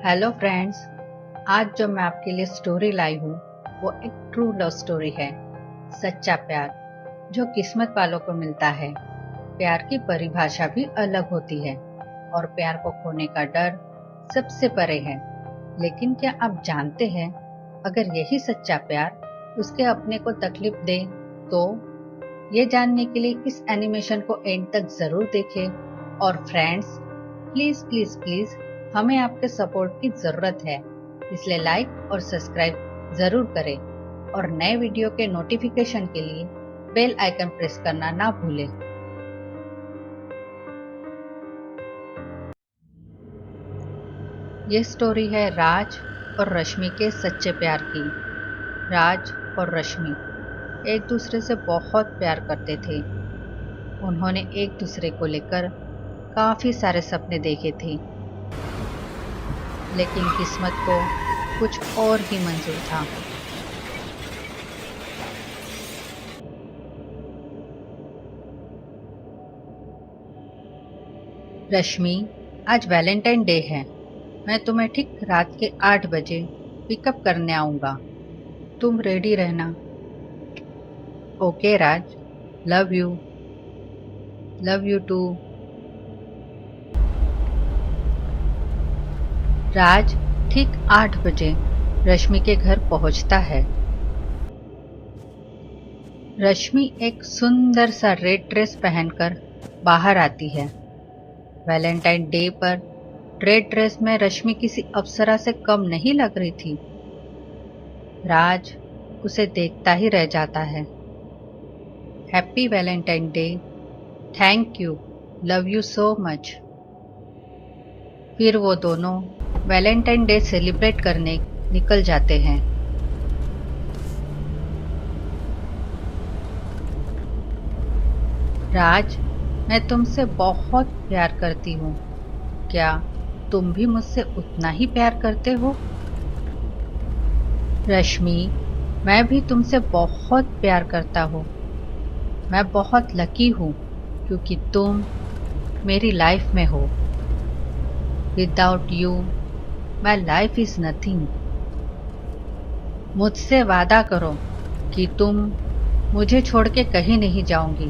Hello friends, आज जो मैं आपके लिए स्टोरी लाई हूँ वो एक ट्रू लव स्टोरी है। सच्चा प्यार जो किस्मत वालों को मिलता है। प्यार की परिभाषा भी अलग होती है और प्यार को खोने का डर सबसे परे है। लेकिन क्या आप जानते हैं, अगर यही सच्चा प्यार उसके अपने को तकलीफ दे तो? ये जानने के लिए इस एनिमेशन को एंड तक जरूर देखें। और फ्रेंड्स, प्लीज प्लीज प्लीज हमें आपके सपोर्ट की जरूरत है, इसलिए लाइक और सब्सक्राइब जरूर करें और नए वीडियो के नोटिफिकेशन के लिए बेल आइकन प्रेस करना ना भूलें। ये स्टोरी है राज और रश्मि के सच्चे प्यार की। राज और रश्मि एक दूसरे से बहुत प्यार करते थे। उन्होंने एक दूसरे को लेकर काफी सारे सपने देखे थे, लेकिन किस्मत को कुछ और ही मंजूर था। रश्मि, आज वैलेंटाइन डे है। मैं तुम्हें ठीक रात के 8 बजे पिकअप करने आऊंगा। तुम रेडी रहना। Okay Raj, love you. Love you too. Raj ठीक 8 बजे रश्मि के घर पहुंचता है। रश्मि एक सुंदर सा रेड ड्रेस पहनकर बाहर आती है। वैलेंटाइन डे पर रेड ड्रेस में रश्मि किसी अप्सरा से कम नहीं लग रही थी। राज उसे देखता ही रह जाता है। Happy Valentine day. Thank you. Love you so much. फिर वो दोनों वैलेंटाइन डे सेलिब्रेट करने निकल जाते हैं। राज, मैं तुमसे बहुत प्यार करती हूँ। क्या तुम भी मुझसे उतना ही प्यार करते हो? रश्मि, मैं भी तुमसे बहुत प्यार करता हूँ। मैं बहुत लकी हूँ क्योंकि तुम मेरी लाइफ में हो। Without you my life is nothing. मुझसे वादा करो कि तुम मुझे छोड़ के कहीं नहीं जाओगी।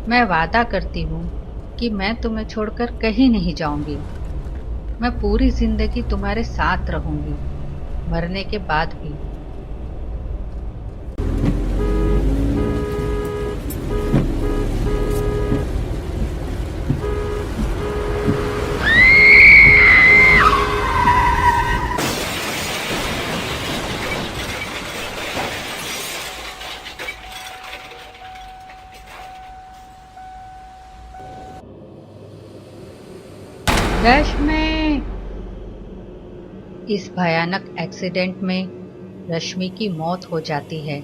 मैं वादा करती हूँ कि मैं तुम्हें छोड़कर कहीं नहीं जाऊंगी। मैं पूरी जिंदगी तुम्हारे साथ रहूंगी, मरने के बाद भी। रश्मि! इस भयानक एक्सीडेंट में रश्मि की मौत हो जाती है।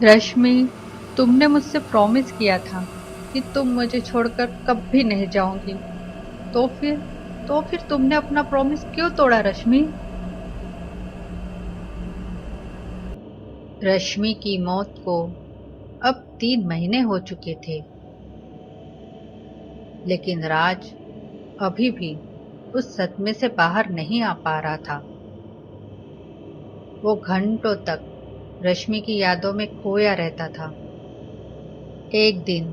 रश्मि, तुमने मुझसे प्रॉमिस किया था कि तुम मुझे छोड़कर कभी नहीं जाओगी। तो फिर तुमने अपना प्रॉमिस क्यों तोड़ा रश्मि? रश्मि की मौत को अब 3 महीने हो चुके थे, लेकिन राज अभी भी उस सदमे से बाहर नहीं आ पा रहा था। वो घंटों तक रश्मि की यादों में खोया रहता था। एक दिन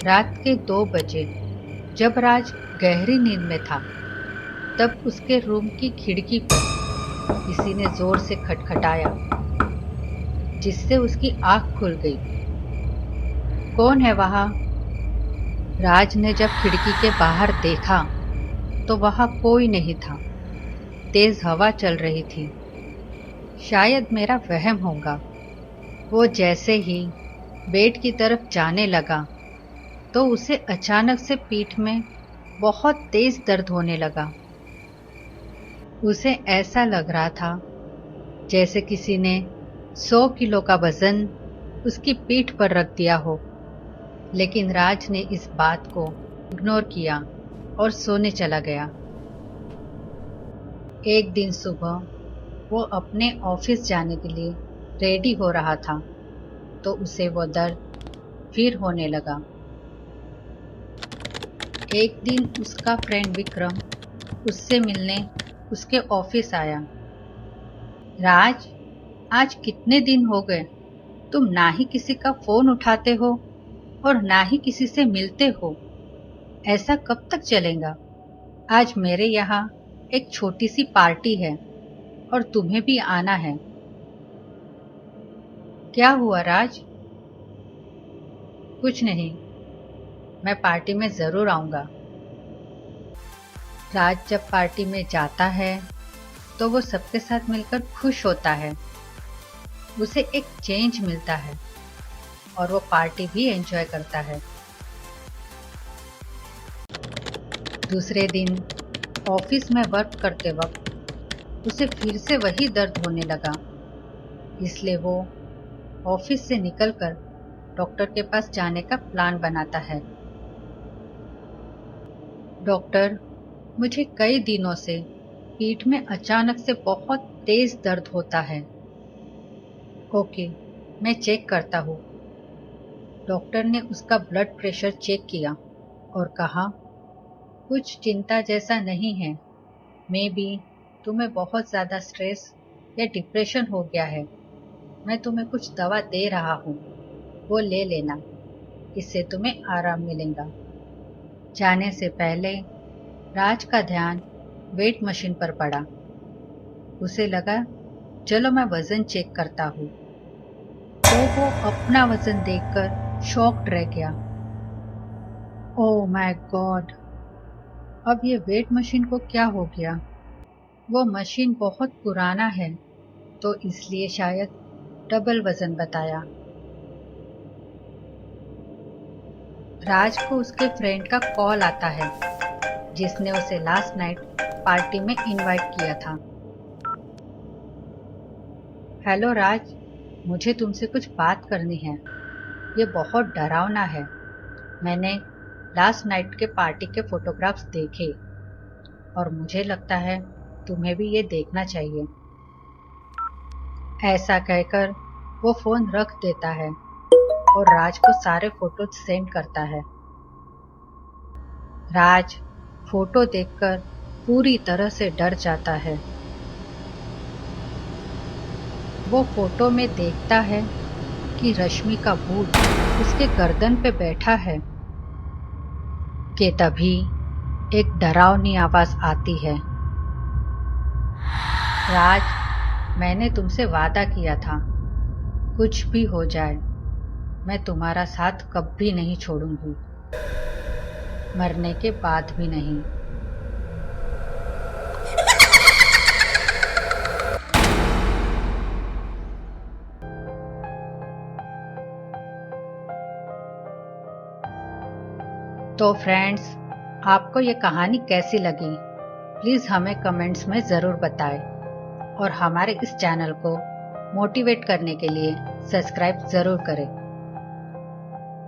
रात के 2 बजे जब राज गहरी नींद में था, तब उसके रूम की खिड़की पर किसी ने जोर से खटखटाया, जिससे उसकी आंख खुल गई। कौन है वहां? राज ने जब खिड़की के बाहर देखा तो वहां कोई नहीं था। तेज हवा चल रही थी। शायद मेरा वहम होगा। वो जैसे ही बेड की तरफ जाने लगा तो उसे अचानक से पीठ में बहुत तेज दर्द होने लगा। उसे ऐसा लग रहा था जैसे किसी ने 100 किलो का वजन उसकी पीठ पर रख दिया हो। लेकिन राज ने इस बात को इग्नोर किया और सोने चला गया। एक दिन सुबह वो अपने ऑफिस जाने के लिए रेडी हो रहा था तो उसे वो दर्द फिर होने लगा। एक दिन उसका फ्रेंड विक्रम उससे मिलने उसके ऑफिस आया। राज, आज कितने दिन हो गए, तुम ना ही किसी का फोन उठाते हो और ना ही किसी से मिलते हो। ऐसा कब तक चलेगा? आज मेरे यहाँ एक छोटी सी पार्टी है और तुम्हें भी आना है। क्या हुआ राज? कुछ नहीं, मैं पार्टी में जरूर आऊंगा। राज जब पार्टी में जाता है तो वो सबके साथ मिलकर खुश होता है। उसे एक चेंज मिलता है और वो पार्टी भी एंजॉय करता है। दूसरे दिन ऑफिस में वर्क करते वक्त उसे फिर से वही दर्द होने लगा। इसलिए वो ऑफिस से निकलकर डॉक्टर के पास जाने का प्लान बनाता है। डॉक्टर, मुझे कई दिनों से पीठ में अचानक से बहुत तेज दर्द होता है। ओके, मैं चेक करता हूँ। डॉक्टर ने उसका ब्लड प्रेशर चेक किया और कहा, कुछ चिंता जैसा नहीं है। मे बी तुम्हें बहुत ज़्यादा स्ट्रेस या डिप्रेशन हो गया है। मैं तुम्हें कुछ दवा दे रहा हूँ, वो ले लेना, इससे तुम्हें आराम मिलेगा। जाने से पहले राज का ध्यान वेट मशीन पर पड़ा। उसे लगा, चलो मैं वजन चेक करता हूँ। तो वो अपना वजन देखकर शॉक्ड रह गया। ओह माय गॉड, अब ये वेट मशीन को क्या हो गया? वो मशीन बहुत पुराना है, तो इसलिए शायद डबल वजन बताया। राज को उसके फ्रेंड का कॉल आता है, जिसने उसे लास्ट नाइट पार्टी में इनवाइट किया था। हेलो राज, मुझे तुमसे कुछ बात करनी है। ये बहुत डरावना है। मैंने लास्ट नाइट के पार्टी के फोटोग्राफ्स देखे और मुझे लगता है तुम्हें भी ये देखना चाहिए। ऐसा कहकर वो फोन रख देता है और राज को सारे फोटो सेंड करता है। राज फोटो देखकर पूरी तरह से डर जाता है। वो फोटो में देखता है कि रश्मि का भूत उसके गर्दन पे बैठा है कि तभी एक डरावनी आवाज आती है, राज, मैंने तुमसे वादा किया था, कुछ भी हो जाए मैं तुम्हारा साथ कभी नहीं छोड़ूंगी, मरने के बाद भी नहीं। तो फ्रेंड्स, आपको ये कहानी कैसी लगी? प्लीज़ हमें कमेंट्स में ज़रूर बताएं और हमारे इस चैनल को मोटिवेट करने के लिए सब्सक्राइब ज़रूर करें।